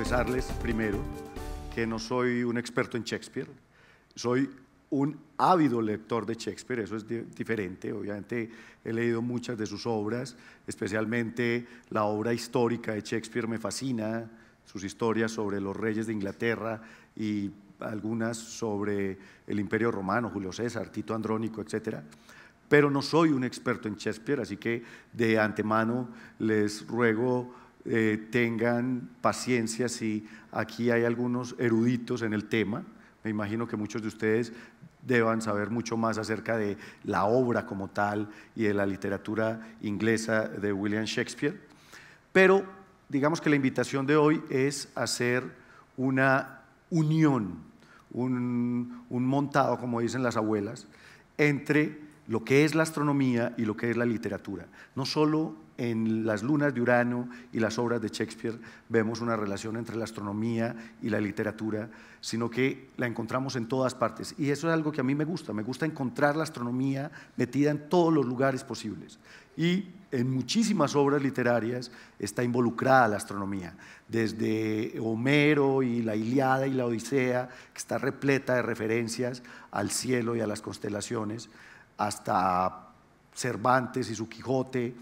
confesarles primero que no soy un experto en Shakespeare, soy un ávido lector de Shakespeare, eso es diferente. Obviamente he leído muchas de sus obras, especialmente la obra histórica de Shakespeare me fascina, sus historias sobre los reyes de Inglaterra y algunas sobre el Imperio Romano, Julio César, Tito Andrónico, etc. Pero no soy un experto en Shakespeare, así que de antemano les ruego tengan paciencia si aquí hay algunos eruditos en el tema. Me imagino que muchos de ustedes deban saber mucho más acerca de la obra como tal y de la literatura inglesa de William Shakespeare. Pero digamos que la invitación de hoy es hacer una unión, un montado, como dicen las abuelas, entre lo que es la astronomía y lo que es la literatura. No solo en las lunas de Urano y las obras de Shakespeare vemos una relación entre la astronomía y la literatura, sino que la encontramos en todas partes. Y eso es algo que a mí me gusta encontrar la astronomía metida en todos los lugares posibles. Y en muchísimas obras literarias está involucrada la astronomía, desde Homero y la Ilíada y la Odisea, que está repleta de referencias al cielo y a las constelaciones, hasta Cervantes y su Quijote,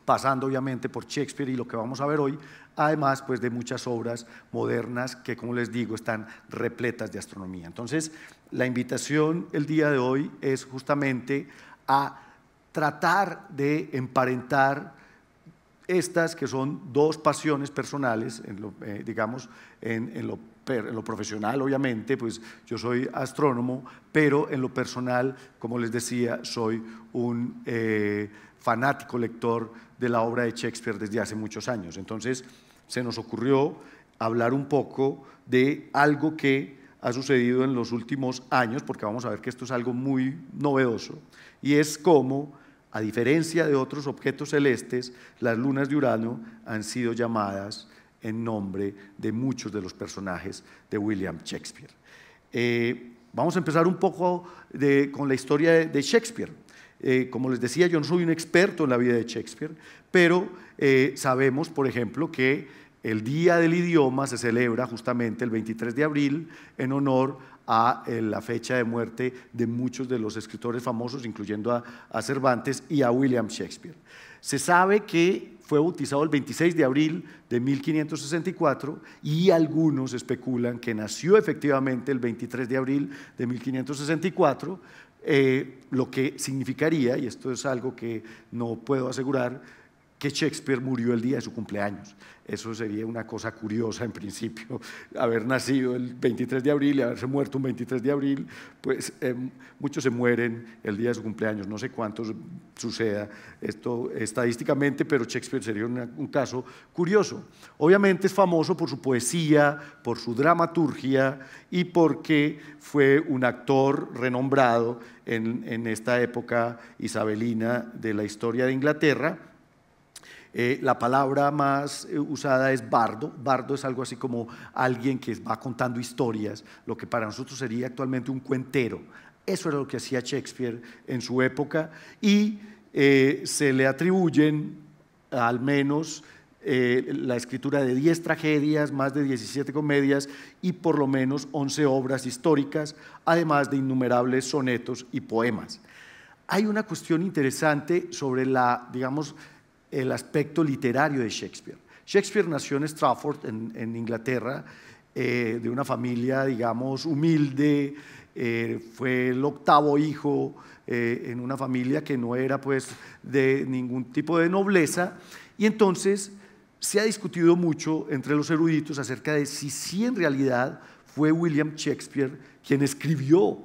pasando obviamente por Shakespeare y lo que vamos a ver hoy, además pues de muchas obras modernas que, como les digo, están repletas de astronomía. Entonces, la invitación el día de hoy es justamente a tratar de emparentar estas que son dos pasiones personales, digamos, en lo profesional, obviamente, pues yo soy astrónomo, pero en lo personal, como les decía, soy un fanático lector de la obra de Shakespeare desde hace muchos años. Entonces, se nos ocurrió hablar un poco de algo que ha sucedido en los últimos años, porque vamos a ver que esto es algo muy novedoso, y es cómo, a diferencia de otros objetos celestes, las lunas de Urano han sido llamadas en nombre de muchos de los personajes de William Shakespeare. Vamos a empezar un poco con la historia de Shakespeare. Como les decía, yo no soy un experto en la vida de Shakespeare, pero sabemos, por ejemplo, que el Día del Idioma se celebra justamente el 23 de abril en honor a la fecha de muerte de muchos de los escritores famosos, incluyendo a Cervantes y a William Shakespeare. Se sabe que fue bautizado el 26 de abril de 1564 y algunos especulan que nació efectivamente el 23 de abril de 1564, lo que significaría, y esto es algo que no puedo asegurar, que Shakespeare murió el día de su cumpleaños. Eso sería una cosa curiosa en principio, haber nacido el 23 de abril y haberse muerto un 23 de abril, pues muchos se mueren el día de su cumpleaños, no sé cuántos suceda esto estadísticamente, pero Shakespeare sería un caso curioso. Obviamente es famoso por su poesía, por su dramaturgia y porque fue un actor renombrado en esta época isabelina de la historia de Inglaterra. La palabra más usada es bardo. Bardo es algo así como alguien que va contando historias, lo que para nosotros sería actualmente un cuentero. Eso era lo que hacía Shakespeare en su época y se le atribuyen al menos la escritura de 10 tragedias, más de 17 comedias y por lo menos 11 obras históricas, además de innumerables sonetos y poemas. Hay una cuestión interesante sobre digamos, el aspecto literario de Shakespeare. Shakespeare nació en Stratford, en Inglaterra, de una familia, digamos, humilde, fue el octavo hijo en una familia que no era pues de ningún tipo de nobleza, y entonces se ha discutido mucho entre los eruditos acerca de si en realidad fue William Shakespeare quien escribió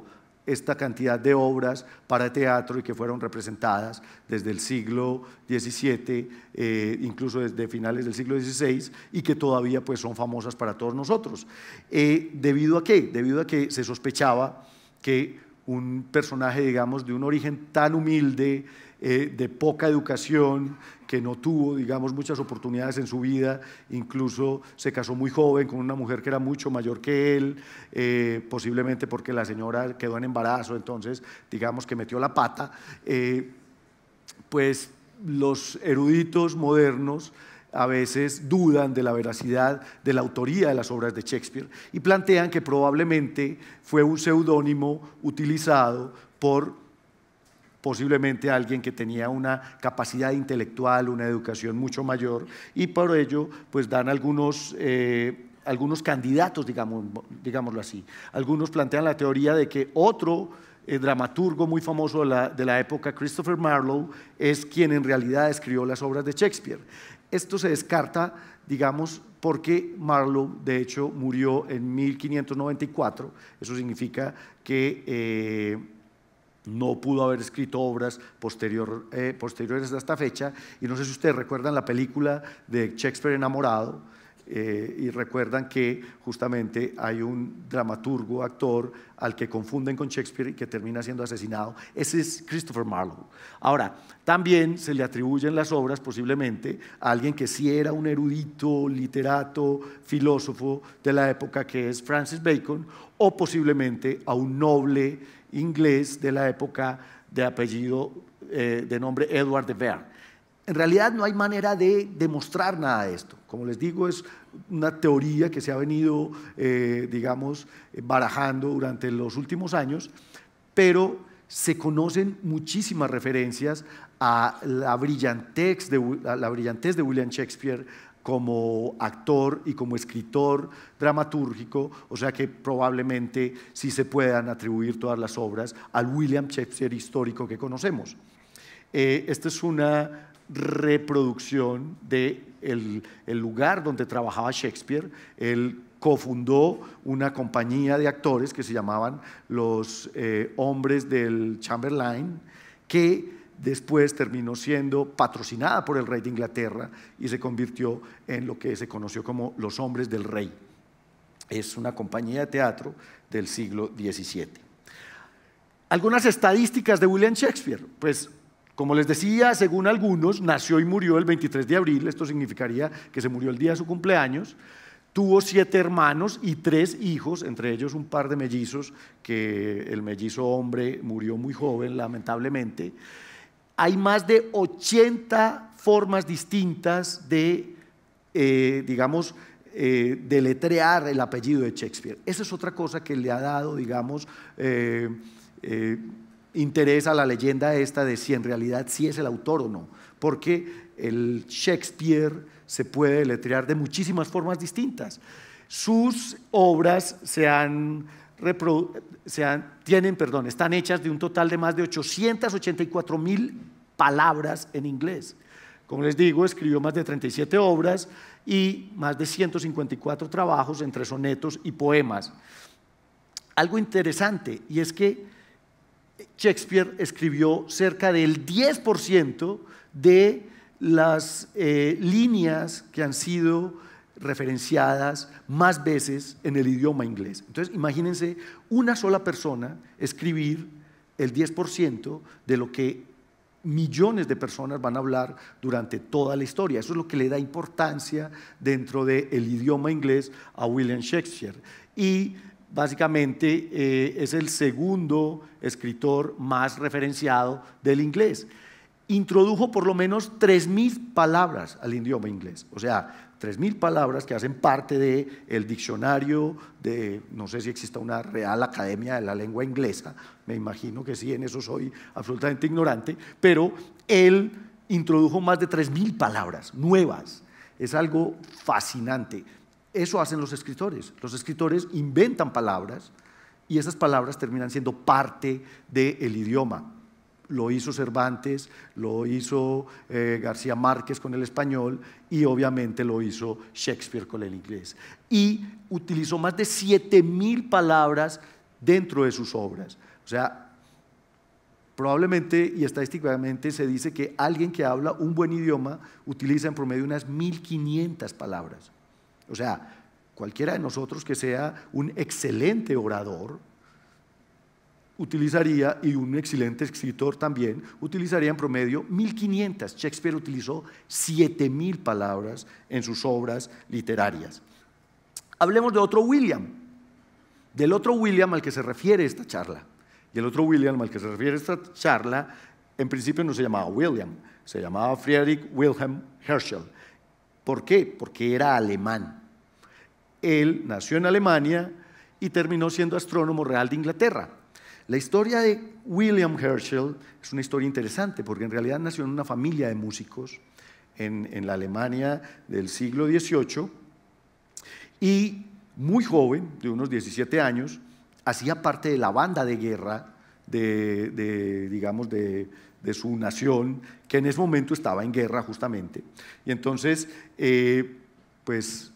esta cantidad de obras para teatro y que fueron representadas desde el siglo XVII, incluso desde finales del siglo XVI, y que todavía pues, son famosas para todos nosotros. ¿Debido a qué? Debido a que se sospechaba que un personaje, digamos, de un origen tan humilde, de poca educación, que no tuvo, digamos, muchas oportunidades en su vida, incluso se casó muy joven con una mujer que era mucho mayor que él, posiblemente porque la señora quedó en embarazo, entonces, digamos que metió la pata, pues los eruditos modernos a veces dudan de la veracidad de la autoría de las obras de Shakespeare y plantean que probablemente fue un seudónimo utilizado por posiblemente alguien que tenía una capacidad intelectual, una educación mucho mayor, y por ello pues dan algunos candidatos, digámoslo así. Algunos plantean la teoría de que otro dramaturgo muy famoso de la época, Christopher Marlowe, es quien en realidad escribió las obras de Shakespeare. Esto se descarta, digamos, porque Marlowe, de hecho, murió en 1594. Eso significa que no pudo haber escrito obras posteriores a esta fecha. Y no sé si ustedes recuerdan la película de Shakespeare enamorado, y recuerdan que justamente hay un dramaturgo, actor, al que confunden con Shakespeare y que termina siendo asesinado. Ese es Christopher Marlowe. Ahora, también se le atribuyen las obras posiblemente a alguien que sí era un erudito, literato, filósofo de la época, que es Francis Bacon, o posiblemente a un noble inglés de la época de apellido, de nombre Edward de Vere. En realidad no hay manera de demostrar nada de esto. Como les digo, es una teoría que se ha venido, digamos, barajando durante los últimos años, pero se conocen muchísimas referencias a la brillantez de William Shakespeare como actor y como escritor dramatúrgico, o sea que probablemente sí se puedan atribuir todas las obras al William Shakespeare histórico que conocemos. Esta es una reproducción del lugar donde trabajaba Shakespeare. Él cofundó una compañía de actores que se llamaban los Hombres del Chamberlain, que después terminó siendo patrocinada por el rey de Inglaterra y se convirtió en lo que se conoció como los Hombres del Rey. Es una compañía de teatro del siglo XVII. Algunas estadísticas de William Shakespeare. Pues, como les decía, según algunos, nació y murió el 23 de abril, esto significaría que se murió el día de su cumpleaños. Tuvo 7 hermanos y 3 hijos, entre ellos un par de mellizos, que el mellizo hombre murió muy joven, lamentablemente. Hay más de 80 formas distintas de, digamos, deletrear el apellido de Shakespeare. Esa es otra cosa que le ha dado, digamos, interés a la leyenda esta de si en realidad sí es el autor o no, porque el Shakespeare se puede deletrear de muchísimas formas distintas. Sus obras están hechas de un total de más de 884.000 palabras en inglés. Como les digo, escribió más de 37 obras y más de 154 trabajos entre sonetos y poemas. Algo interesante, y es que Shakespeare escribió cerca del 10% de las líneas que han sido referenciadas más veces en el idioma inglés. Entonces, imagínense una sola persona escribir el 10% de lo que millones de personas van a hablar durante toda la historia. Eso es lo que le da importancia dentro del idioma inglés a William Shakespeare. Y básicamente es el segundo escritor más referenciado del inglés. Introdujo por lo menos 3.000 palabras al idioma inglés, o sea, 3.000 palabras que hacen parte del diccionario de, no sé si exista una Real Academia de la Lengua Inglesa, me imagino que sí, en eso soy absolutamente ignorante, pero él introdujo más de 3.000 palabras nuevas. Es algo fascinante. Eso hacen los escritores. Los escritores inventan palabras y esas palabras terminan siendo parte del idioma. Lo hizo Cervantes, lo hizo García Márquez con el español y obviamente lo hizo Shakespeare con el inglés. Y utilizó más de 7.000 palabras dentro de sus obras. O sea, probablemente y estadísticamente se dice que alguien que habla un buen idioma utiliza en promedio unas 1.500 palabras. O sea, cualquiera de nosotros que sea un excelente orador utilizaría, y un excelente escritor también, utilizaría en promedio 1.500. Shakespeare utilizó 7.000 palabras en sus obras literarias. Hablemos de otro William, del otro William al que se refiere esta charla. Y el otro William al que se refiere esta charla, en principio no se llamaba William, se llamaba Friedrich Wilhelm Herschel. ¿Por qué? Porque era alemán. Él nació en Alemania y terminó siendo astrónomo real de Inglaterra. La historia de William Herschel es una historia interesante porque en realidad nació en una familia de músicos en la Alemania del siglo XVIII y muy joven, de unos 17 años, hacía parte de la banda de guerra digamos, de su nación, que en ese momento estaba en guerra justamente. Y entonces, pues,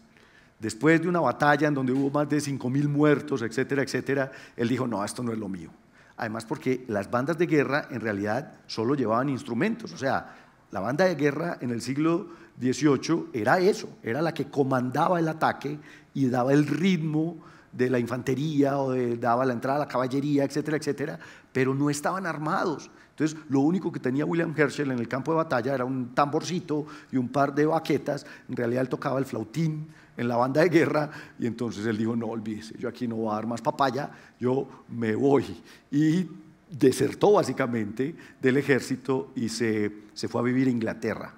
después de una batalla en donde hubo más de 5.000 muertos, etcétera, etcétera, él dijo, no, esto no es lo mío. Además, porque las bandas de guerra en realidad solo llevaban instrumentos, o sea, la banda de guerra en el siglo XVIII era eso, era la que comandaba el ataque y daba el ritmo de la infantería o daba la entrada a la caballería, etcétera, etcétera, pero no estaban armados. Entonces, lo único que tenía William Herschel en el campo de batalla era un tamborcito y un par de baquetas. En realidad, él tocaba el flautín en la banda de guerra y entonces él dijo, no, olvídese, yo aquí no voy a dar más papaya, yo me voy. Y desertó básicamente del ejército y se fue a vivir a Inglaterra.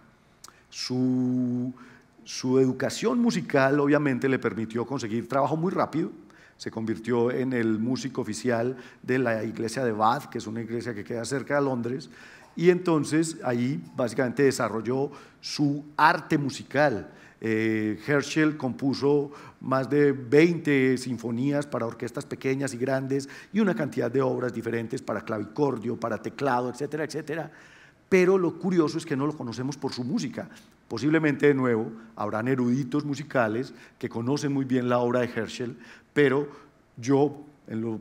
Su educación musical obviamente le permitió conseguir trabajo muy rápido. Se convirtió en el músico oficial de la iglesia de Bath, que es una iglesia que queda cerca de Londres, y entonces ahí básicamente desarrolló su arte musical. Herschel compuso más de 20 sinfonías para orquestas pequeñas y grandes y una cantidad de obras diferentes para clavicordio, para teclado, etcétera, etcétera. Pero lo curioso es que no lo conocemos por su música. Posiblemente, de nuevo, habrán eruditos musicales que conocen muy bien la obra de Herschel, pero yo, en lo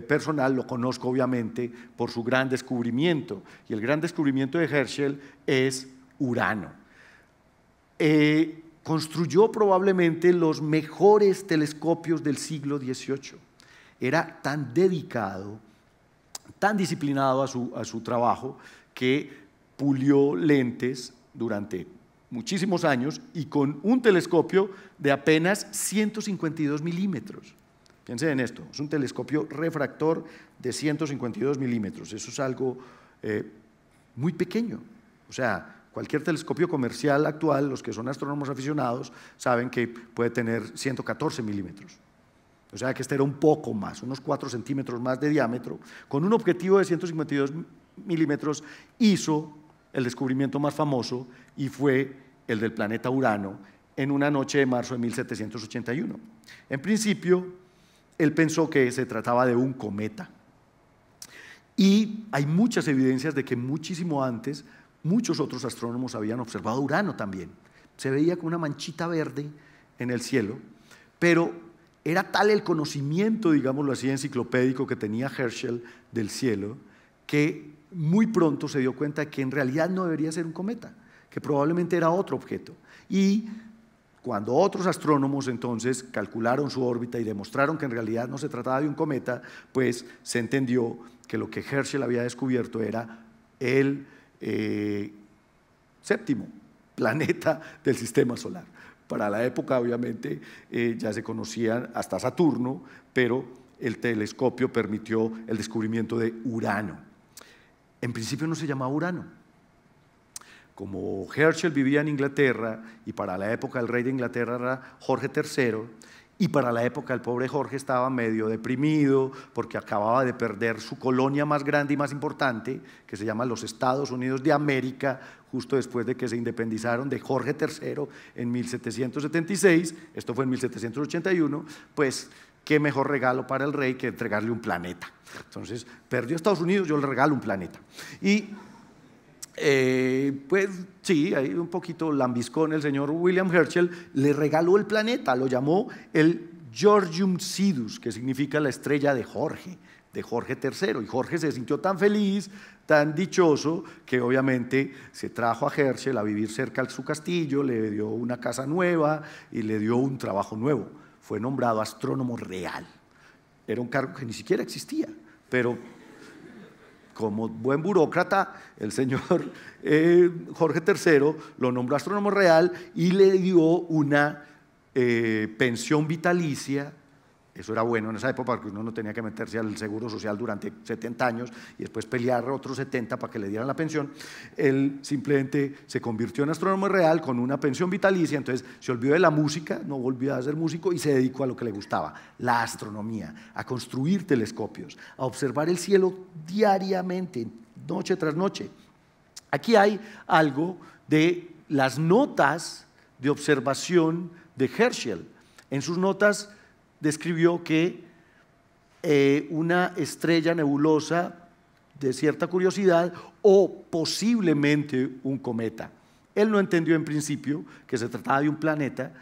personal, lo conozco obviamente por su gran descubrimiento. Y el gran descubrimiento de Herschel es Urano. Construyó probablemente los mejores telescopios del siglo XVIII. Era tan dedicado, tan disciplinado a su trabajo, que pulió lentes durante muchísimos años y con un telescopio de apenas 152 milímetros. Piensen en esto, es un telescopio refractor de 152 milímetros. Eso es algo muy pequeño. O sea, cualquier telescopio comercial actual, los que son astrónomos aficionados, saben que puede tener 114 milímetros. O sea que este era un poco más, unos 4 centímetros más de diámetro. Con un objetivo de 152 milímetros hizo el descubrimiento más famoso y fue el del planeta Urano en una noche de marzo de 1781. En principio, él pensó que se trataba de un cometa. Y hay muchas evidencias de que muchísimo antes muchos otros astrónomos habían observado Urano también. Se veía como una manchita verde en el cielo, pero era tal el conocimiento, digámoslo así, enciclopédico que tenía Herschel del cielo, que muy pronto se dio cuenta de que en realidad no debería ser un cometa, que probablemente era otro objeto. Y cuando otros astrónomos entonces calcularon su órbita y demostraron que en realidad no se trataba de un cometa, pues se entendió que lo que Herschel había descubierto era el séptimo planeta del sistema solar. Para la época, obviamente, ya se conocían hasta Saturno, pero el telescopio permitió el descubrimiento de Urano. En principio no se llamaba Urano. Como Herschel vivía en Inglaterra y para la época el rey de Inglaterra era Jorge III, y para la época el pobre Jorge estaba medio deprimido porque acababa de perder su colonia más grande y más importante, que se llama los Estados Unidos de América, justo después de que se independizaron de Jorge III en 1776, esto fue en 1781, pues qué mejor regalo para el rey que entregarle un planeta. Entonces, perdió Estados Unidos, yo le regalo un planeta. Y pues sí, ahí un poquito lambiscón el señor William Herschel, le regaló el planeta, lo llamó el Georgium Sidus, que significa la estrella de Jorge III. Y Jorge se sintió tan feliz, tan dichoso, que obviamente se trajo a Herschel a vivir cerca de su castillo, le dio una casa nueva y le dio un trabajo nuevo. Fue nombrado astrónomo real. Era un cargo que ni siquiera existía, pero como buen burócrata, el señor Jorge III lo nombró astrónomo real y le dio una pensión vitalicia Eso era bueno en esa época porque uno no tenía que meterse al seguro social durante 70 años y después pelear otros 70 para que le dieran la pensión. Él simplemente se convirtió en astrónomo real con una pensión vitalicia, entonces se olvidó de la música, no volvió a ser músico y se dedicó a lo que le gustaba, la astronomía, a construir telescopios, a observar el cielo diariamente, noche tras noche. Aquí hay algo de las notas de observación de Herschel. En sus notas describió que una estrella nebulosa de cierta curiosidad o posiblemente un cometa. Él no entendió en principio que se trataba de un planeta,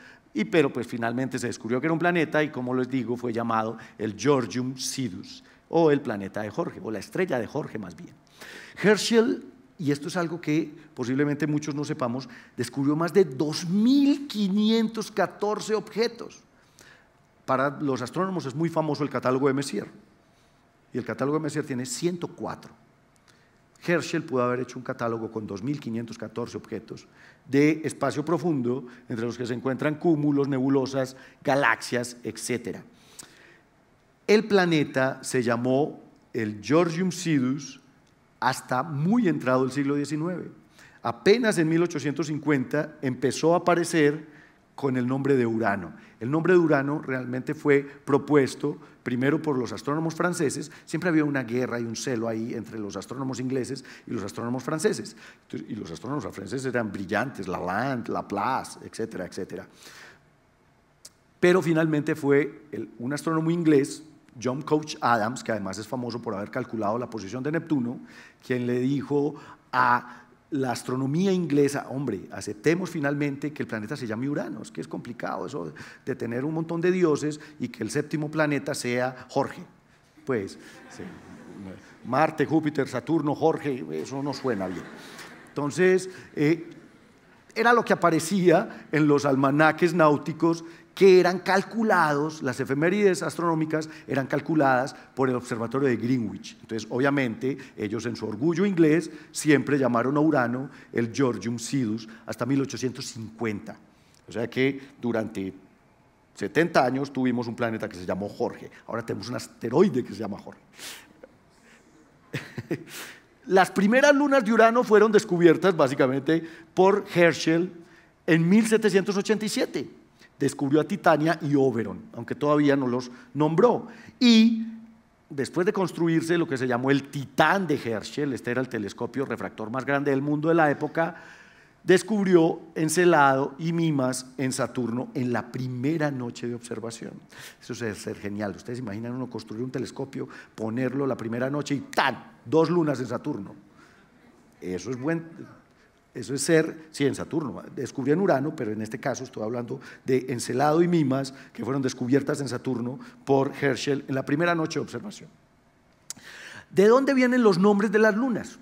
pero pues finalmente se descubrió que era un planeta y, como les digo, fue llamado el Georgium Sidus, o el planeta de Jorge, o la estrella de Jorge más bien. Herschel, y esto es algo que posiblemente muchos no sepamos, descubrió más de 2.514 objetos. Para los astrónomos es muy famoso el catálogo de Messier, y el catálogo de Messier tiene 104. Herschel pudo haber hecho un catálogo con 2.514 objetos de espacio profundo, entre los que se encuentran cúmulos, nebulosas, galaxias, etc. El planeta se llamó el Georgium Sidus hasta muy entrado el siglo XIX. Apenas en 1850 empezó a aparecer con el nombre de Urano. El nombre de Urano realmente fue propuesto primero por los astrónomos franceses. Siempre había una guerra y un celo ahí entre los astrónomos ingleses y los astrónomos franceses. Y los astrónomos franceses eran brillantes, Lalande, Laplace, etcétera, etcétera. Pero finalmente fue un astrónomo inglés, John Couch Adams, que además es famoso por haber calculado la posición de Neptuno, quien le dijo a la astronomía inglesa: hombre, aceptemos finalmente que el planeta se llame Urano, es que es complicado eso de tener un montón de dioses y que el séptimo planeta sea Jorge. Pues sí, Marte, Júpiter, Saturno, Jorge, eso no suena bien. Entonces, era lo que aparecía en los almanaques náuticos, que eran calculados, las efemérides astronómicas eran calculadas por el observatorio de Greenwich. Entonces, obviamente, ellos en su orgullo inglés siempre llamaron a Urano el Georgium Sidus hasta 1850. O sea que durante 70 años tuvimos un planeta que se llamó Jorge. Ahora tenemos un asteroide que se llama Jorge. Las primeras lunas de Urano fueron descubiertas básicamente por Herschel en 1787. Descubrió a Titania y Oberon, aunque todavía no los nombró. Y después de construirse lo que se llamó el Titán de Herschel, este era el telescopio refractor más grande del mundo de la época, descubrió Encelado y Mimas en Saturno en la primera noche de observación. Eso debe ser genial. Ustedes imaginan uno construir un telescopio, ponerlo la primera noche y ¡tan! 2 lunas en Saturno. Eso es bueno. Eso es ser, sí, en Saturno, descubrió en Urano, pero en este caso estoy hablando de Encelado y Mimas, que fueron descubiertas en Saturno por Herschel en la primera noche de observación. ¿De dónde vienen los nombres de las lunas?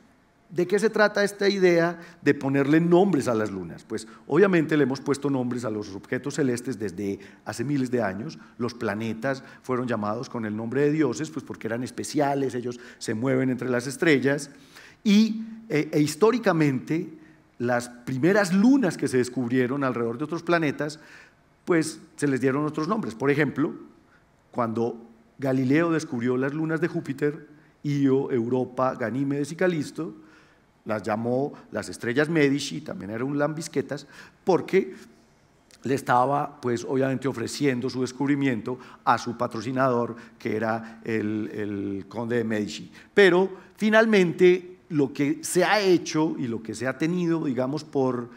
¿De qué se trata esta idea de ponerle nombres a las lunas? Pues obviamente le hemos puesto nombres a los objetos celestes desde hace miles de años. Los planetas fueron llamados con el nombre de dioses, pues porque eran especiales, ellos se mueven entre las estrellas, y históricamente las primeras lunas que se descubrieron alrededor de otros planetas, pues se les dieron otros nombres. Por ejemplo, cuando Galileo descubrió las lunas de Júpiter, Io, Europa, Ganímedes y Calisto, las llamó las estrellas Medici, también eran lambisquetas, porque le estaba, pues obviamente, ofreciendo su descubrimiento a su patrocinador, que era el conde de Medici. Pero finalmente lo que se ha hecho y lo que se ha tenido, digamos, por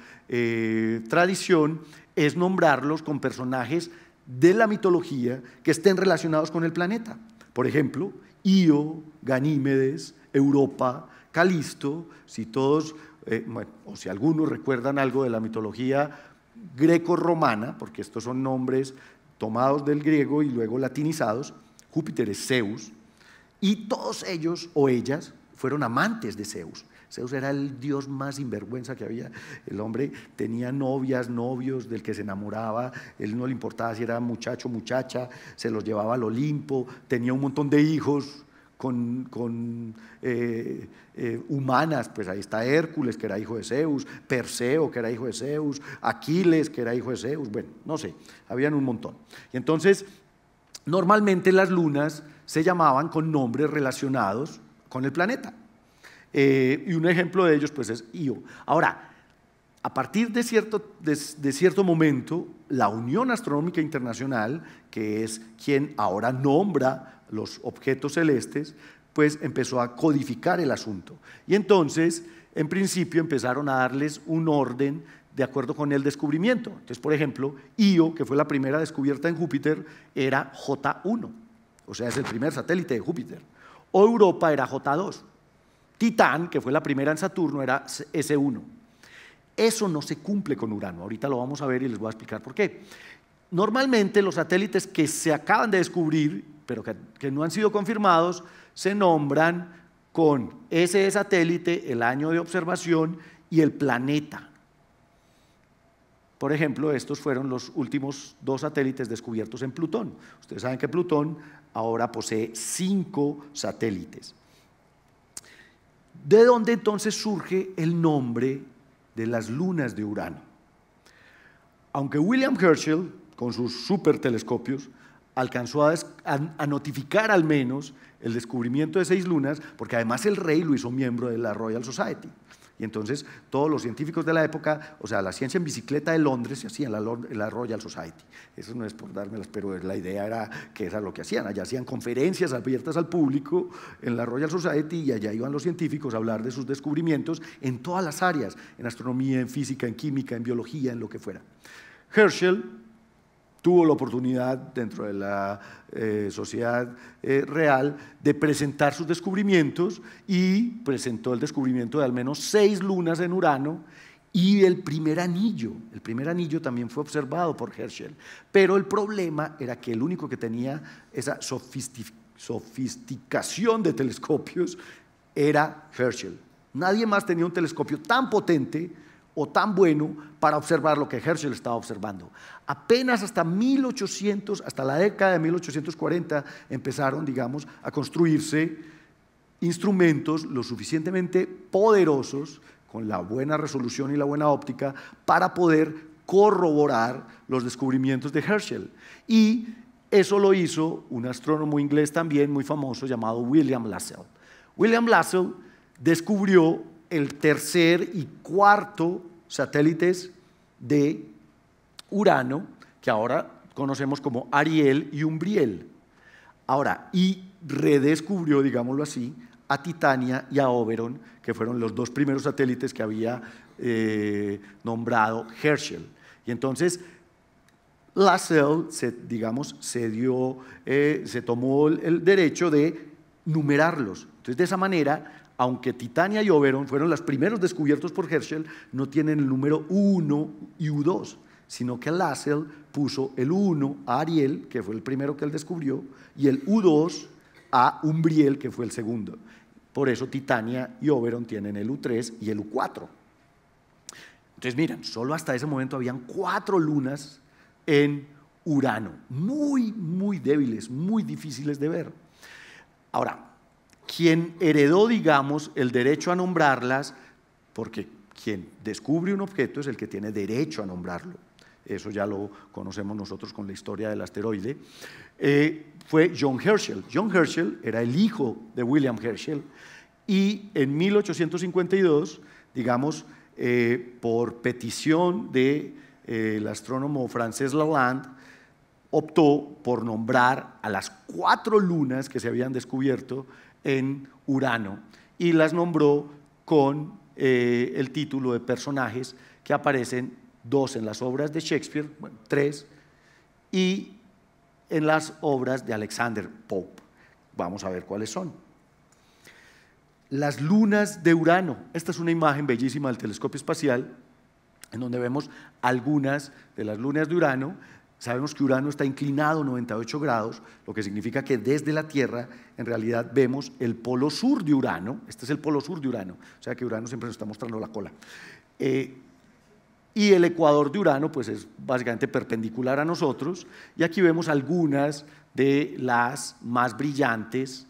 tradición, es nombrarlos con personajes de la mitología que estén relacionados con el planeta. Por ejemplo, Io, Ganímedes, Europa, Calisto, si todos, bueno, o si algunos recuerdan algo de la mitología greco-romana, porque estos son nombres tomados del griego y luego latinizados. Júpiter es Zeus, y todos ellos o ellas fueron amantes de Zeus. Zeus era el dios más sinvergüenza que había. El hombre tenía novias, novios del que se enamoraba, él no le importaba si era muchacho o muchacha, se los llevaba al Olimpo, tenía un montón de hijos con humanas, pues ahí está Hércules, que era hijo de Zeus, Perseo, que era hijo de Zeus, Aquiles, que era hijo de Zeus, bueno, no sé, habían un montón. Y entonces normalmente las lunas se llamaban con nombres relacionados con el planeta. Y un ejemplo de ellos pues es Io. Ahora, a partir de cierto momento, la Unión Astronómica Internacional, que es quien ahora nombra los objetos celestes, pues empezó a codificar el asunto. Y entonces, en principio, empezaron a darles un orden de acuerdo con el descubrimiento. Entonces, por ejemplo, Io, que fue la primera descubierta en Júpiter, era J1, o sea, es el primer satélite de Júpiter. O Europa era J2. Titán, que fue la primera en Saturno, era S1. Eso no se cumple con Urano. Ahorita lo vamos a ver y les voy a explicar por qué. Normalmente los satélites que se acaban de descubrir, pero que no han sido confirmados, se nombran con ese satélite, el año de observación y el planeta. Por ejemplo, estos fueron los últimos 2 satélites descubiertos en Plutón. Ustedes saben que Plutón ahora posee 5 satélites. ¿De dónde entonces surge el nombre de las lunas de Urano? Aunque William Herschel, con sus supertelescopios, alcanzó a notificar al menos el descubrimiento de 6 lunas, porque además el rey lo hizo miembro de la Royal Society. Y entonces todos los científicos de la época, o sea, la ciencia en bicicleta de Londres se hacía en la Royal Society. Eso no es por dármelas, pero la idea era que era lo que hacían. Allá hacían conferencias abiertas al público en la Royal Society y allá iban los científicos a hablar de sus descubrimientos en todas las áreas, en astronomía, en física, en química, en biología, en lo que fuera. Herschel tuvo la oportunidad dentro de la sociedad real de presentar sus descubrimientos y presentó el descubrimiento de al menos 6 lunas en Urano y el primer anillo. El primer anillo también fue observado por Herschel, pero el problema era que el único que tenía esa sofisticación de telescopios era Herschel. Nadie más tenía un telescopio tan potente o tan bueno para observar lo que Herschel estaba observando. Apenas hasta la década de 1840 empezaron, digamos, a construirse instrumentos lo suficientemente poderosos, con la buena resolución y la buena óptica, para poder corroborar los descubrimientos de Herschel. Y eso lo hizo un astrónomo inglés también muy famoso llamado William Lassell. William Lassell descubrió el tercer y cuarto satélites de Urano, que ahora conocemos como Ariel y Umbriel. Ahora, y redescubrió, digámoslo así, a Titania y a Oberon, que fueron los 2 primeros satélites que había nombrado Herschel. Y entonces Lassell se tomó el derecho de numerarlos. Entonces, de esa manera, aunque Titania y Oberon fueron los primeros descubiertos por Herschel, no tienen el número 1 y U2, sino que Lassell puso el 1 a Ariel, que fue el primero que él descubrió, y el U2 a Umbriel, que fue el segundo. Por eso Titania y Oberon tienen el U3 y el U4. Entonces, miren, solo hasta ese momento habían 4 lunas en Urano, muy, muy débiles, muy difíciles de ver. Ahora, quien heredó, digamos, el derecho a nombrarlas, porque quien descubre un objeto es el que tiene derecho a nombrarlo. Eso ya lo conocemos nosotros con la historia del asteroide. Fue John Herschel. John Herschel era el hijo de William Herschel y en 1852, digamos, por petición del astrónomo francés Lalande, optó por nombrar a las 4 lunas que se habían descubierto en Urano y las nombró con el título de personajes que aparecen 2 en las obras de Shakespeare, bueno, 3, y en las obras de Alexander Pope. Vamos a ver cuáles son. Las lunas de Urano. Esta es una imagen bellísima del telescopio espacial en donde vemos algunas de las lunas de Urano. Sabemos que Urano está inclinado 98 grados, lo que significa que desde la Tierra en realidad vemos el polo sur de Urano. Este es el polo sur de Urano, o sea que Urano siempre nos está mostrando la cola. Y el ecuador de Urano pues es básicamente perpendicular a nosotros, y aquí vemos algunas de las más brillantes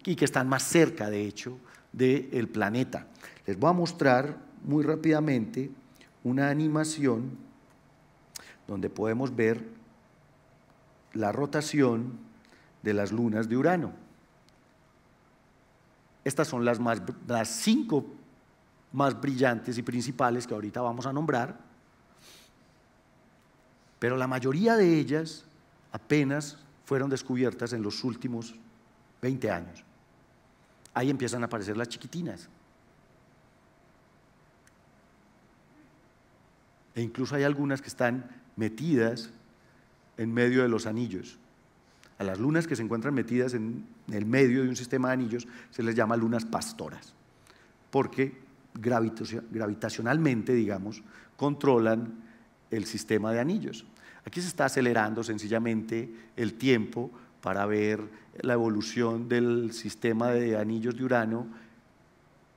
y que están más cerca, de hecho, del planeta. Les voy a mostrar muy rápidamente una animación donde podemos ver la rotación de las lunas de Urano. Estas son las 5 más brillantes y principales que ahorita vamos a nombrar, pero la mayoría de ellas apenas fueron descubiertas en los últimos 20 años. Ahí empiezan a aparecer las chiquitinas. E incluso hay algunas que están metidas en medio de los anillos. A las lunas que se encuentran metidas en el medio de un sistema de anillos se les llama lunas pastoras, porque gravitacionalmente, digamos, controlan el sistema de anillos. Aquí se está acelerando sencillamente el tiempo para ver la evolución del sistema de anillos de Urano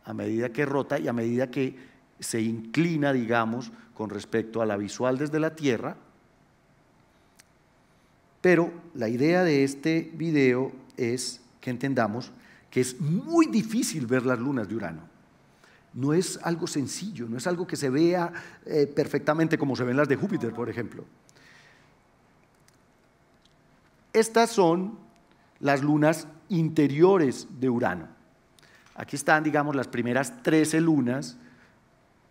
a medida que rota y a medida que se inclina, digamos, con respecto a la visual desde la Tierra. Pero la idea de este video es que entendamos que es muy difícil ver las lunas de Urano. No es algo sencillo, no es algo que se vea perfectamente como se ven las de Júpiter, por ejemplo. Estas son las lunas interiores de Urano. Aquí están, digamos, las primeras 13 lunas.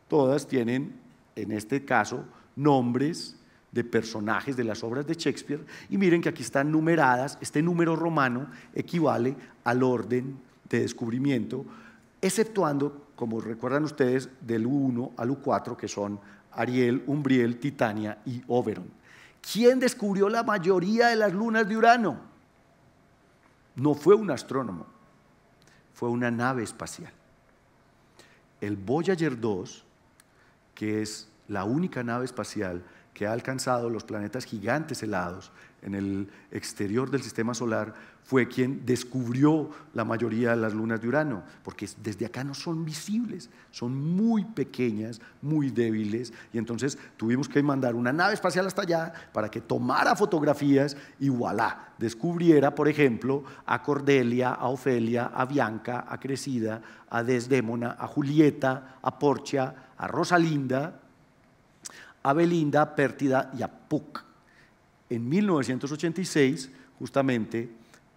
Todas tienen, en este caso, nombres de personajes de las obras de Shakespeare, y miren que aquí están numeradas. Este número romano equivale al orden de descubrimiento, exceptuando, como recuerdan ustedes, del U1 al U4, que son Ariel, Umbriel, Titania y Oberon. ¿Quién descubrió la mayoría de las lunas de Urano? No fue un astrónomo, fue una nave espacial. El Voyager 2, que es la única nave espacial que ha alcanzado los planetas gigantes helados en el exterior del sistema solar, fue quien descubrió la mayoría de las lunas de Urano, porque desde acá no son visibles, son muy pequeñas, muy débiles, y entonces tuvimos que mandar una nave espacial hasta allá para que tomara fotografías y voilà, descubriera, por ejemplo, a Cordelia, a Ofelia, a Bianca, a Cresida, a Desdémona, a Julieta, a Porcia, a Rosalinda, a Belinda, a Pértida y a Puck. En 1986, justamente,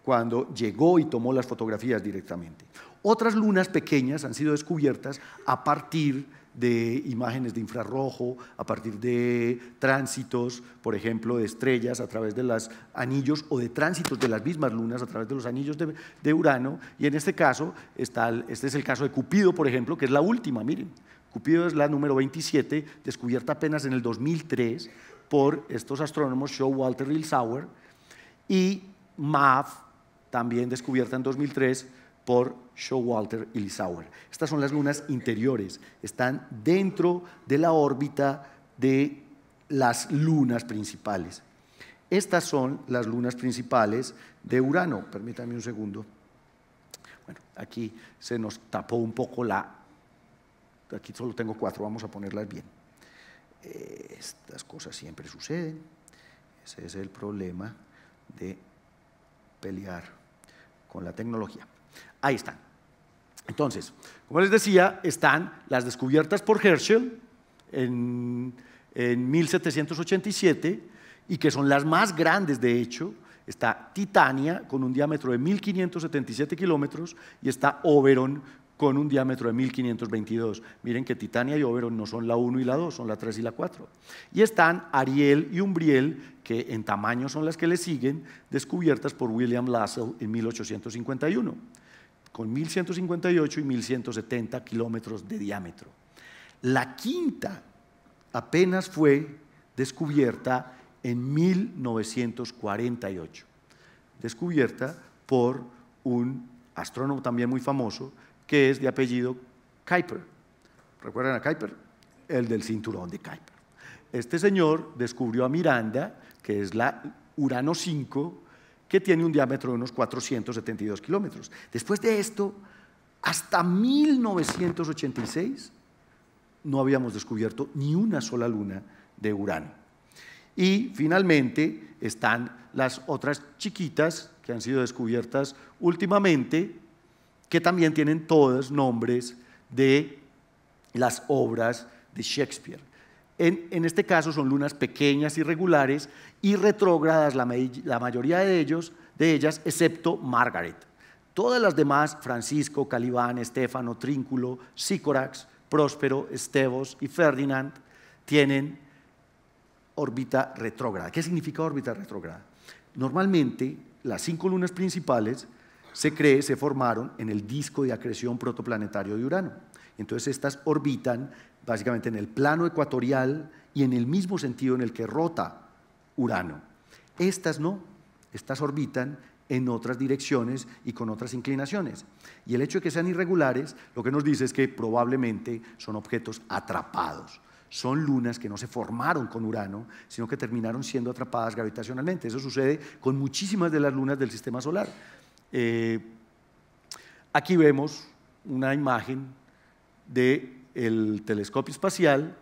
cuando llegó y tomó las fotografías directamente. Otras lunas pequeñas han sido descubiertas a partir de imágenes de infrarrojo, a partir de tránsitos, por ejemplo, de estrellas a través de los anillos, o de tránsitos de las mismas lunas a través de los anillos de Urano. Y en este caso, este es el caso de Cupido, por ejemplo, que es la última, miren. Cupido es la número 27, descubierta apenas en el 2003 por estos astrónomos Showalter y Lissauer, y MAV, también descubierta en 2003 por Showalter y Lissauer. Estas son las lunas interiores, están dentro de la órbita de las lunas principales. Estas son las lunas principales de Urano. Permítanme un segundo. Bueno, aquí se nos tapó un poco aquí solo tengo 4, vamos a ponerlas bien. Estas cosas siempre suceden. Ese es el problema de pelear con la tecnología. Ahí están. Entonces, como les decía, están las descubiertas por Herschel en 1787, y que son las más grandes, de hecho. Está Titania, con un diámetro de 1.577 kilómetros, y está Oberon, con un diámetro de 1.522. Miren que Titania y Oberon no son la 1 y la 2, son la 3 y la 4. Y están Ariel y Umbriel, que en tamaño son las que le siguen, descubiertas por William Lassell en 1851, con 1.158 y 1.170 kilómetros de diámetro. La quinta apenas fue descubierta en 1948, descubierta por un astrónomo también muy famoso, que es de apellido Kuiper. ¿Recuerdan a Kuiper? El del cinturón de Kuiper. Este señor descubrió a Miranda, que es la Urano 5, que tiene un diámetro de unos 472 kilómetros. Después de esto, hasta 1986, no habíamos descubierto ni una sola luna de Urano. Y finalmente están las otras chiquitas que han sido descubiertas últimamente, que también tienen todos nombres de las obras de Shakespeare. En este caso son lunas pequeñas, irregulares y retrógradas, la mayoría de ellas, excepto Margaret. Todas las demás, Francisco, Calibán, Estéfano, Trínculo, Sícorax, Próspero, Estebos y Ferdinand, tienen órbita retrógrada. ¿Qué significa órbita retrógrada? Normalmente, las 5 lunas principales se formaron en el disco de acreción protoplanetario de Urano. Entonces, estas orbitan básicamente en el plano ecuatorial y en el mismo sentido en el que rota Urano. Estas no, estas orbitan en otras direcciones y con otras inclinaciones. Y el hecho de que sean irregulares, lo que nos dice es que probablemente son objetos atrapados. Son lunas que no se formaron con Urano, sino que terminaron siendo atrapadas gravitacionalmente. Eso sucede con muchísimas de las lunas del sistema solar. Aquí vemos una imagen del telescopio espacial,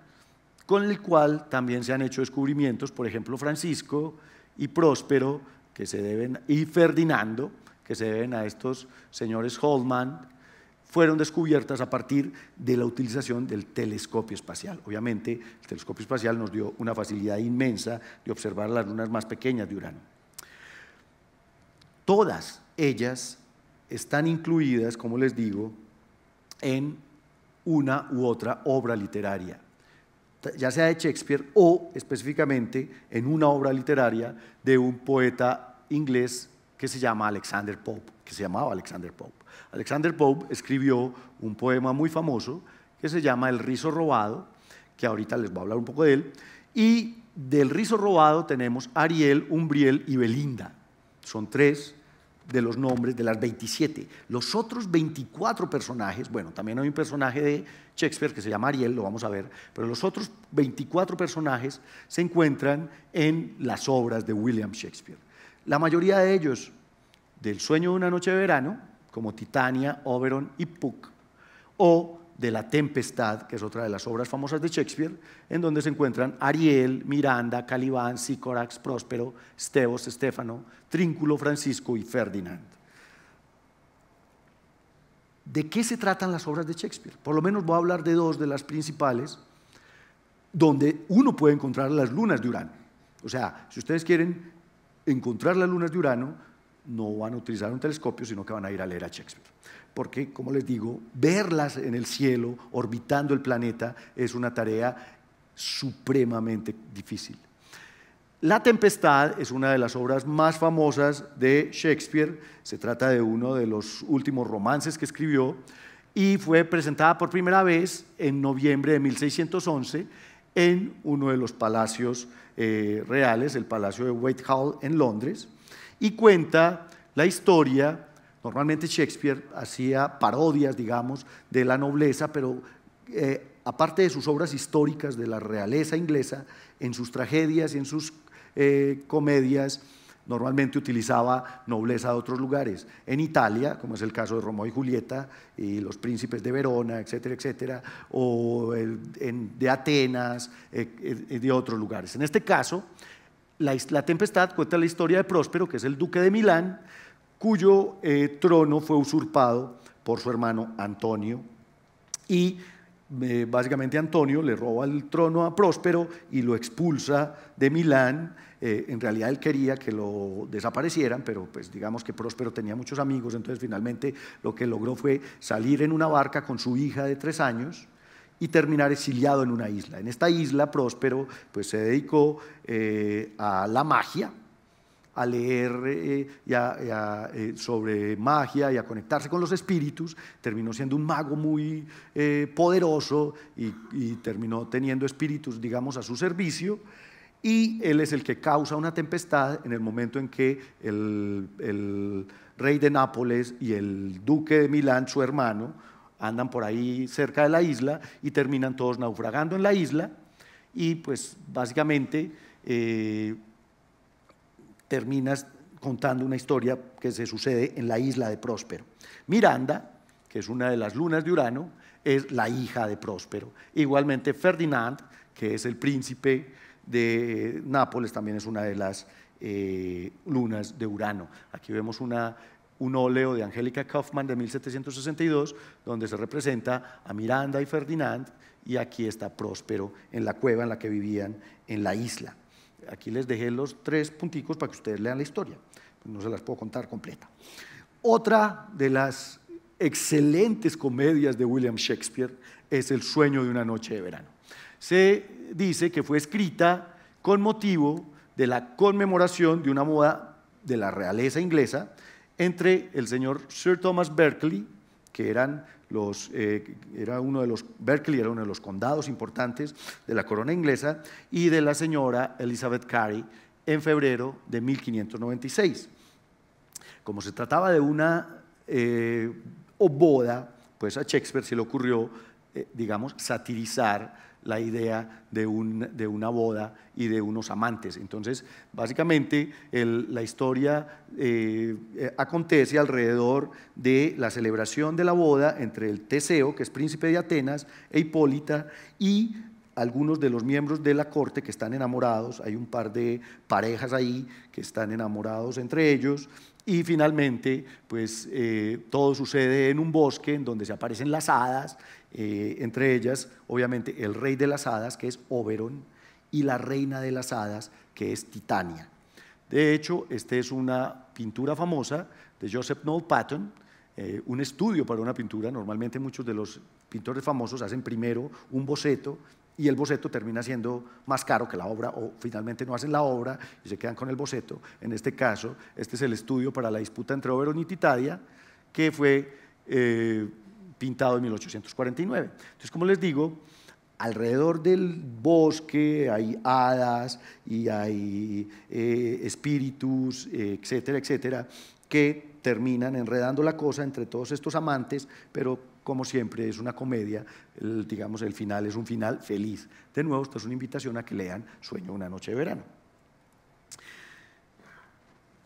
con el cual también se han hecho descubrimientos, por ejemplo, Francisco y Próspero, y Ferdinando, que se deben a estos señores Holman, fueron descubiertas a partir de la utilización del telescopio espacial. Obviamente, el telescopio espacial nos dio una facilidad inmensa de observar las lunas más pequeñas de Urano. Todas ellas están incluidas, como les digo, en una u otra obra literaria, ya sea de Shakespeare o específicamente en una obra literaria de un poeta inglés que se llama Alexander Pope, que se llamaba Alexander Pope. Alexander Pope escribió un poema muy famoso que se llama El rizo robado, que ahorita les voy a hablar un poco de él, y del rizo robado tenemos Ariel, Umbriel y Belinda. Son 3 de los nombres de las 27. Los otros 24 personajes, bueno, también hay un personaje de Shakespeare que se llama Ariel, lo vamos a ver, pero los otros 24 personajes se encuentran en las obras de William Shakespeare. La mayoría de ellos del Sueño de una noche de verano, como Titania, Oberon y Puck, o de La Tempestad, que es otra de las obras famosas de Shakespeare, en donde se encuentran Ariel, Miranda, Calibán, Sícorax, Próspero, Estebos, Estéfano, Trínculo, Francisco y Ferdinand. ¿De qué se tratan las obras de Shakespeare? Por lo menos voy a hablar de 2 de las principales, donde uno puede encontrar las lunas de Urano. O sea, si ustedes quieren encontrar las lunas de Urano, no van a utilizar un telescopio, sino que van a ir a leer a Shakespeare. Porque, como les digo, verlas en el cielo, orbitando el planeta, es una tarea supremamente difícil. La Tempestad es una de las obras más famosas de Shakespeare. Se trata de uno de los últimos romances que escribió y fue presentada por primera vez en noviembre de 1611 en uno de los palacios reales, el Palacio de Whitehall en Londres, y cuenta la historia. Normalmente Shakespeare hacía parodias, digamos, de la nobleza, pero aparte de sus obras históricas de la realeza inglesa, en sus tragedias y en sus comedias, normalmente utilizaba nobleza de otros lugares. En Italia, como es el caso de Romeo y Julieta y los príncipes de Verona, etcétera, etcétera, o de Atenas, de otros lugares. En este caso, la Tempestad cuenta la historia de Próspero, que es el duque de Milán, cuyo trono fue usurpado por su hermano Antonio, y básicamente Antonio le roba el trono a Próspero y lo expulsa de Milán. En realidad él quería que lo desaparecieran, pero pues digamos que Próspero tenía muchos amigos, entonces finalmente lo que logró fue salir en una barca con su hija de 3 años y terminar exiliado en una isla. En esta isla Próspero pues se dedicó a la magia, a leer sobre magia y a conectarse con los espíritus. Terminó siendo un mago muy poderoso y terminó teniendo espíritus, digamos, a su servicio, y él es el que causa una tempestad en el momento en que el rey de Nápoles y el duque de Milán, su hermano, andan por ahí cerca de la isla y terminan todos naufragando en la isla, y pues básicamente terminas contando una historia que se sucede en la isla de Próspero. Miranda, que es una de las lunas de Urano, es la hija de Próspero. Igualmente Ferdinand, que es el príncipe de Nápoles, también es una de las lunas de Urano. Aquí vemos una un óleo de Angélica Kauffman de 1762, donde se representa a Miranda y Ferdinand, y aquí está Próspero en la cueva en la que vivían en la isla. Aquí les dejé los 3 punticos para que ustedes lean la historia, no se las puedo contar completa. Otra de las excelentes comedias de William Shakespeare es El sueño de una noche de verano. Se dice que fue escrita con motivo de la conmemoración de una boda de la realeza inglesa entre el señor Sir Thomas Berkeley, que Berkeley era uno de los condados importantes de la corona inglesa, y de la señora Elizabeth Cary en febrero de 1596. Como se trataba de una boda, pues a Shakespeare se le ocurrió, digamos, satirizar la idea de una boda y de unos amantes. Entonces, básicamente, la historia acontece alrededor de la celebración de la boda entre el Teseo, que es príncipe de Atenas, e Hipólita, y algunos de los miembros de la corte que están enamorados. Hay un par de parejas ahí que están enamorados entre ellos, y finalmente, pues todo sucede en un bosque en donde se aparecen las hadas, entre ellas, obviamente, el rey de las hadas, que es Oberon, y la reina de las hadas, que es Titania. De hecho, esta es una pintura famosa de Joseph Noel Paton, un estudio para una pintura. Normalmente muchos de los pintores famosos hacen primero un boceto, y el boceto termina siendo más caro que la obra, o finalmente no hacen la obra y se quedan con el boceto. En este caso, este es el estudio para la disputa entre Oberon y Titania, que fue pintado en 1849. Entonces, como les digo, alrededor del bosque hay hadas y hay espíritus, etcétera, etcétera, que terminan enredando la cosa entre todos estos amantes, pero como siempre es una comedia, digamos, el final es un final feliz. De nuevo, esta es una invitación a que lean Sueño de una noche de verano.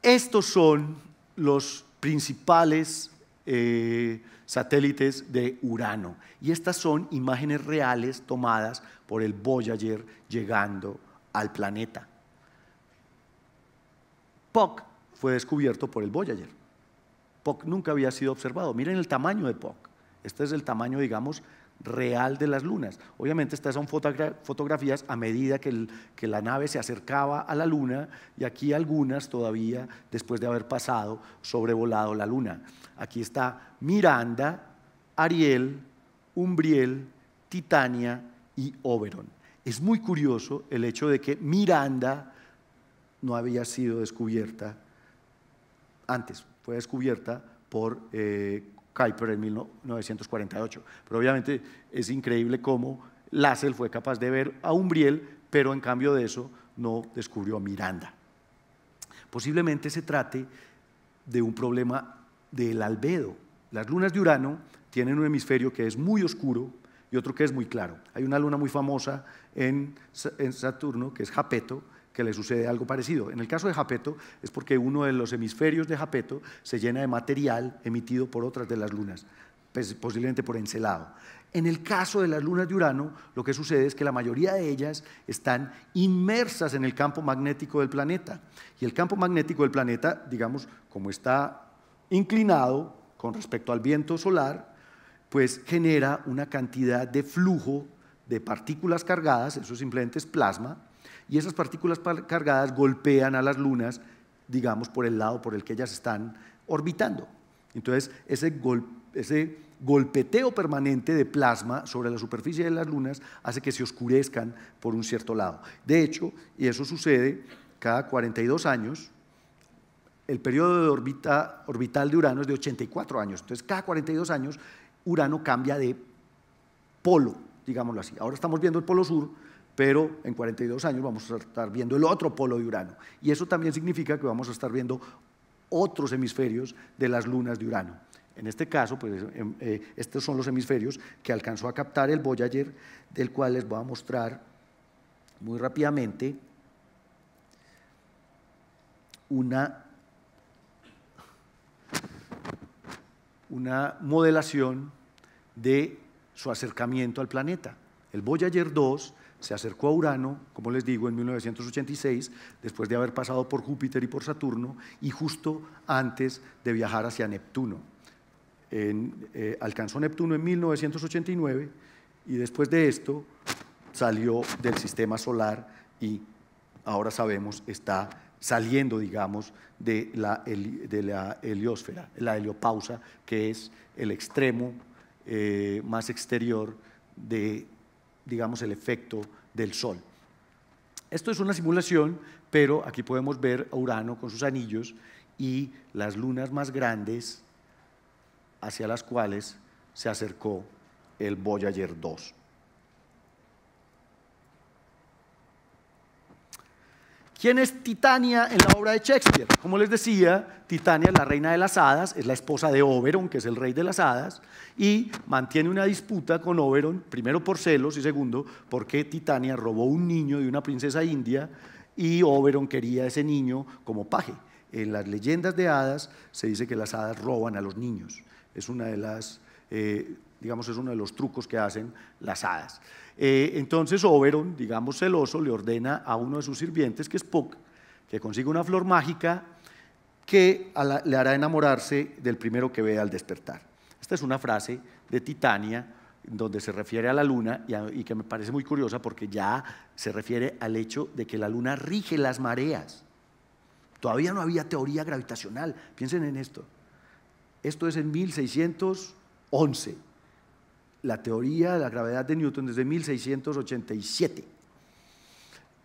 Estos son los principales satélites de Urano, y estas son imágenes reales tomadas por el Voyager llegando al planeta. Puck fue descubierto por el Voyager. Puck nunca había sido observado. Miren el tamaño de Puck. Este es el tamaño, digamos, real de las lunas. Obviamente estas son fotografías a medida que la nave se acercaba a la luna, y aquí algunas todavía después de haber pasado, sobrevolado la luna. Aquí está Miranda, Ariel, Umbriel, Titania y Oberon. Es muy curioso el hecho de que Miranda no había sido descubierta antes, fue descubierta por Kuiper en 1948, pero obviamente es increíble cómo Lassell fue capaz de ver a Umbriel, pero en cambio de eso no descubrió a Miranda. Posiblemente se trate de un problema del albedo. Las lunas de Urano tienen un hemisferio que es muy oscuro y otro que es muy claro. Hay una luna muy famosa en Saturno, que es Japeto, que le sucede algo parecido. En el caso de Japeto es porque uno de los hemisferios de Japeto se llena de material emitido por otras de las lunas, posiblemente por Encelado. En el caso de las lunas de Urano, lo que sucede es que la mayoría de ellas están inmersas en el campo magnético del planeta. Y el campo magnético del planeta, digamos, como está inclinado con respecto al viento solar, pues genera una cantidad de flujo de partículas cargadas, eso simplemente es plasma, y esas partículas cargadas golpean a las lunas, digamos, por el lado por el que ellas están orbitando. Entonces, ese golpeteo permanente de plasma sobre la superficie de las lunas hace que se oscurezcan por un cierto lado. De hecho, y eso sucede cada 42 años, el periodo orbital de Urano es de 84 años. Entonces, cada 42 años, Urano cambia de polo, digámoslo así. Ahora estamos viendo el polo sur, pero en 42 años vamos a estar viendo el otro polo de Urano. Y eso también significa que vamos a estar viendo otros hemisferios de las lunas de Urano. En este caso, pues, estos son los hemisferios que alcanzó a captar el Voyager, del cual les voy a mostrar muy rápidamente una modelación de su acercamiento al planeta. El Voyager 2 se acercó a Urano, como les digo, en 1986, después de haber pasado por Júpiter y por Saturno, y justo antes de viajar hacia Neptuno. Alcanzó Neptuno en 1989 y después de esto salió del sistema solar y ahora sabemos está saliendo, digamos, de la heliosfera, la heliopausa, que es el extremo más exterior de, digamos, el efecto del Sol. Esto es una simulación, pero aquí podemos ver a Urano con sus anillos y las lunas más grandes hacia las cuales se acercó el Voyager 2. ¿Quién es Titania en la obra de Shakespeare? Como les decía, Titania es la reina de las hadas, es la esposa de Oberon, que es el rey de las hadas, y mantiene una disputa con Oberon, primero por celos y segundo porque Titania robó un niño de una princesa india y Oberon quería a ese niño como paje. En las leyendas de hadas se dice que las hadas roban a los niños. Es una de las, digamos, es uno de los trucos que hacen las hadas. Entonces Oberon, digamos celoso, le ordena a uno de sus sirvientes, que es Puck, que consiga una flor mágica que le hará enamorarse del primero que vea al despertar. Esta es una frase de Titania, donde se refiere a la luna y que me parece muy curiosa porque ya se refiere al hecho de que la luna rige las mareas. Todavía no había teoría gravitacional, piensen en esto. Esto es en 1611. La teoría de la gravedad de Newton desde 1687.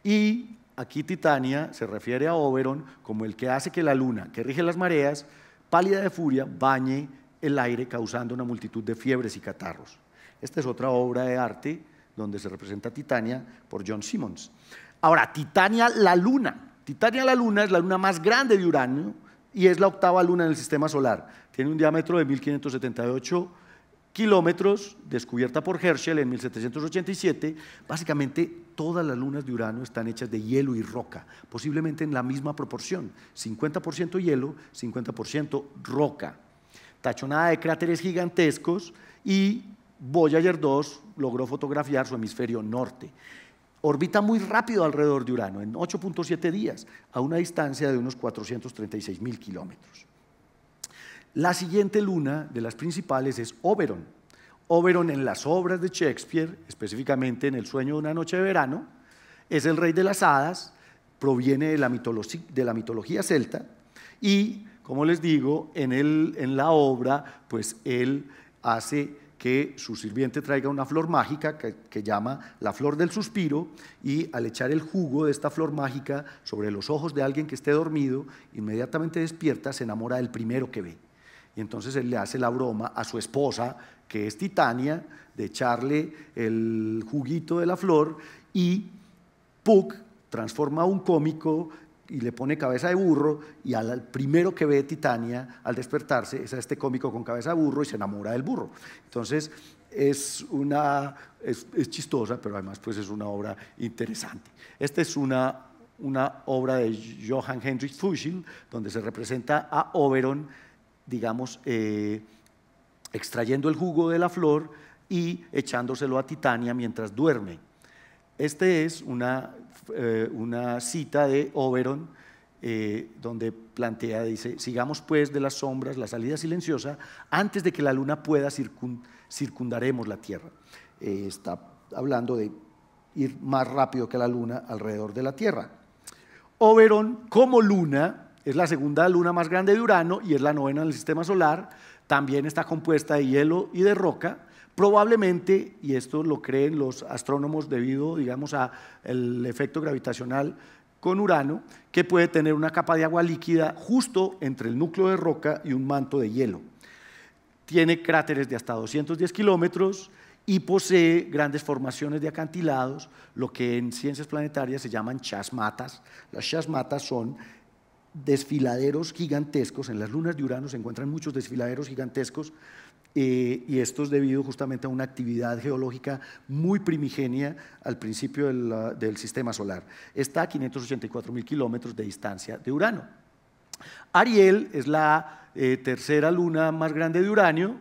Y aquí Titania se refiere a Oberon como el que hace que la luna, que rige las mareas, pálida de furia, bañe el aire causando una multitud de fiebres y catarros. Esta es otra obra de arte donde se representa a Titania por John Simmons. Ahora, Titania la luna. Titania la luna es la luna más grande de Urano y es la octava luna en el sistema solar. Tiene un diámetro de 1578 kilómetros, descubierta por Herschel en 1787. Básicamente todas las lunas de Urano están hechas de hielo y roca, posiblemente en la misma proporción, 50% hielo, 50% roca, tachonada de cráteres gigantescos, y Voyager 2 logró fotografiar su hemisferio norte. Orbita muy rápido alrededor de Urano, en 8.7 días, a una distancia de unos 436.000 kilómetros. La siguiente luna de las principales es Oberon. Oberon en las obras de Shakespeare, específicamente en El sueño de una noche de verano, es el rey de las hadas, proviene de la mitología celta y, como les digo, en la obra, pues él hace que su sirviente traiga una flor mágica que llama la flor del suspiro, y al echar el jugo de esta flor mágica sobre los ojos de alguien que esté dormido, inmediatamente despierta, se enamora del primero que ve. Y entonces él le hace la broma a su esposa, que es Titania, de echarle el juguito de la flor, y Puck transforma a un cómico y le pone cabeza de burro, y al primero que ve Titania al despertarse es a este cómico con cabeza de burro y se enamora del burro. Entonces es chistosa, pero además pues es una obra interesante. Esta es una obra de Johann Heinrich Fuchsel, donde se representa a Oberon, digamos, extrayendo el jugo de la flor y echándoselo a Titania mientras duerme. Este es una cita de Oberon donde plantea, dice: sigamos pues de las sombras la salida silenciosa, antes de que la luna pueda circundaremos la tierra. Está hablando de ir más rápido que la luna alrededor de la tierra. Oberon, como luna, es la segunda luna más grande de Urano y es la novena en el sistema solar. También está compuesta de hielo y de roca. Probablemente, y esto lo creen los astrónomos debido, digamos, al efecto gravitacional con Urano, que puede tener una capa de agua líquida justo entre el núcleo de roca y un manto de hielo. Tiene cráteres de hasta 210 kilómetros y posee grandes formaciones de acantilados, lo que en ciencias planetarias se llaman chasmatas. Las chasmatas son desfiladeros gigantescos. En las lunas de Urano se encuentran muchos desfiladeros gigantescos, y esto es debido justamente a una actividad geológica muy primigenia al principio del sistema solar. Está a 584.000 kilómetros de distancia de Urano. Ariel es la tercera luna más grande de Urano,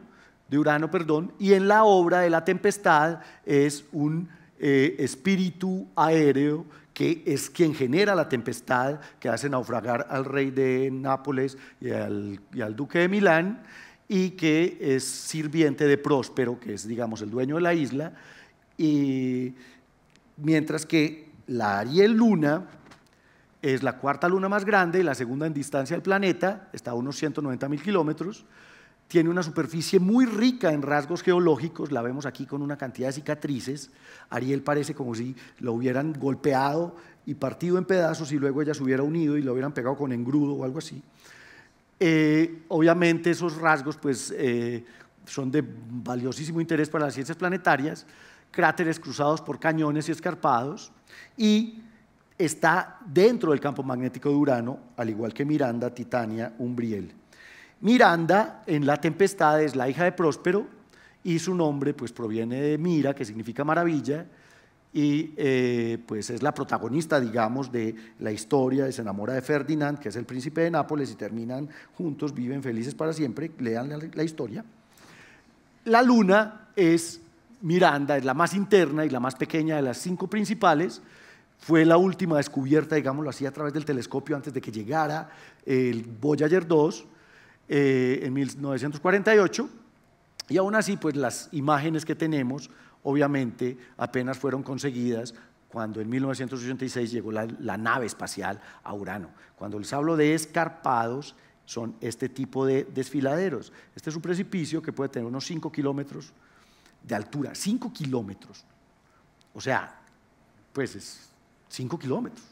y en la obra de La Tempestad es un espíritu aéreo que es quien genera la tempestad que hace naufragar al rey de Nápoles y al duque de Milán, y que es sirviente de Próspero, que es, digamos, el dueño de la isla, y mientras que la Ariel Luna es la cuarta luna más grande, la segunda en distancia del planeta, está a unos 190.000 kilómetros, tiene una superficie muy rica en rasgos geológicos, la vemos aquí con una cantidad de cicatrices. Ariel parece como si lo hubieran golpeado y partido en pedazos y luego ella se hubiera unido y lo hubieran pegado con engrudo o algo así. Obviamente esos rasgos pues, son de valiosísimo interés para las ciencias planetarias, cráteres cruzados por cañones y escarpados, y está dentro del campo magnético de Urano, al igual que Miranda, Titania, Umbriel. Miranda, en La Tempestad, es la hija de Próspero y su nombre pues, proviene de Mira, que significa maravilla, y pues es la protagonista, digamos, de la historia. Se enamora de Ferdinand, que es el príncipe de Nápoles, y terminan juntos, viven felices para siempre. Lean la historia. La luna es Miranda, es la más interna y la más pequeña de las 5 principales. Fue la última descubierta, digámoslo así, a través del telescopio antes de que llegara el Voyager 2 en 1948, y aún así pues las imágenes que tenemos obviamente apenas fueron conseguidas cuando en 1986 llegó la nave espacial a Urano. Cuando les hablo de escarpados, son este tipo de desfiladeros. Este es un precipicio que puede tener unos 5 kilómetros de altura, 5 kilómetros, o sea, pues es 5 kilómetros.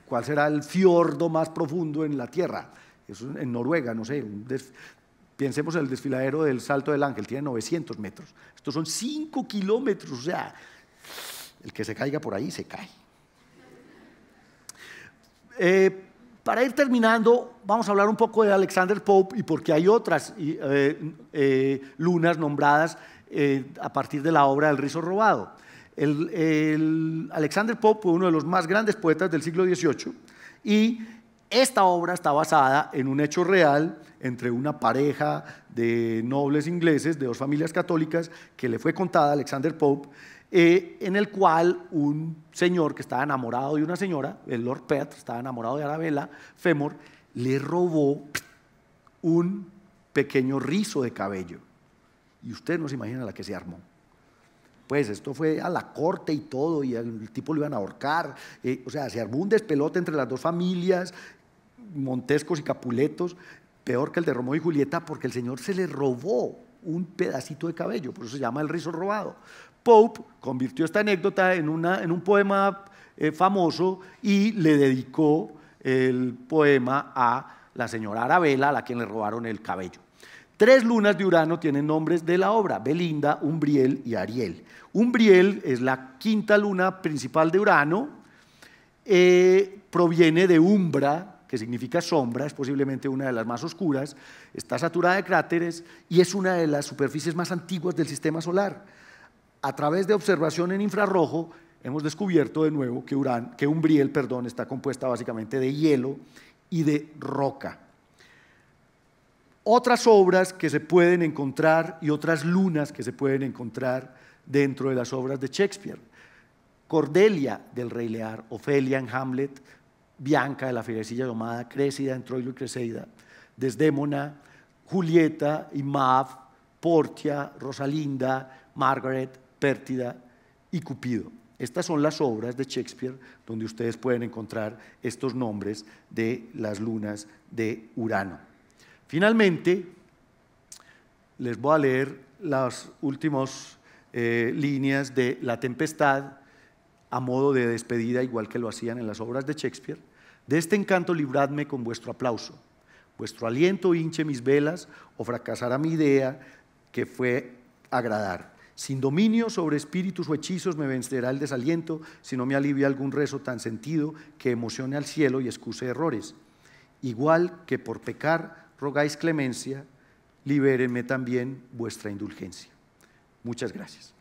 ¿Cuál será el fiordo más profundo en la Tierra? Eso en Noruega, no sé. Pensemos en el desfiladero del Salto del Ángel, tiene 900 metros. Estos son 5 kilómetros, o sea, el que se caiga por ahí se cae. Para ir terminando, vamos a hablar un poco de Alexander Pope y porque hay otras lunas nombradas a partir de la obra del Rizo Robado. Alexander Pope fue uno de los más grandes poetas del siglo XVIII y esta obra está basada en un hecho real entre una pareja de nobles ingleses, de 2 familias católicas, que le fue contada a Alexander Pope, en el cual un señor que estaba enamorado de una señora, el Lord Pett, estaba enamorado de Arabella Femor, le robó un pequeño rizo de cabello. Y usted no se imagina la que se armó. Pues esto fue a la corte y todo, y el tipo lo iban a ahorcar. O sea, se armó un despelote entre las 2 familias, Montescos y Capuletos, peor que el de Romeo y Julieta, porque el señor se le robó un pedacito de cabello, por eso se llama el rizo robado. Pope convirtió esta anécdota en un poema famoso y le dedicó el poema a la señora Arabella, a la quien le robaron el cabello. 3 lunas de Urano tienen nombres de la obra: Belinda, Umbriel y Ariel. Umbriel es la 5ª luna principal de Urano, proviene de Umbra, que significa sombra, es posiblemente una de las más oscuras, está saturada de cráteres y es una de las superficies más antiguas del sistema solar. A través de observación en infrarrojo hemos descubierto de nuevo que Umbriel, está compuesta básicamente de hielo y de roca. Otras obras que se pueden encontrar y otras lunas que se pueden encontrar dentro de las obras de Shakespeare: Cordelia del Rey Lear, Ofelia en Hamlet, Bianca de la Fierecilla Domada, Créssida en Troilo y Cressida, Desdémona, Julieta y Mav, Portia, Rosalinda, Margaret, Pértida y Cupido. Estas son las obras de Shakespeare donde ustedes pueden encontrar estos nombres de las lunas de Urano. Finalmente, les voy a leer las últimas líneas de La Tempestad a modo de despedida, igual que lo hacían en las obras de Shakespeare. De este encanto libradme con vuestro aplauso. Vuestro aliento hinche mis velas o fracasará mi idea que fue agradar. Sin dominio sobre espíritus o hechizos me vencerá el desaliento si no me alivia algún rezo tan sentido que emocione al cielo y excuse errores. Igual que por pecar rogáis clemencia, libérenme también vuestra indulgencia. Muchas gracias.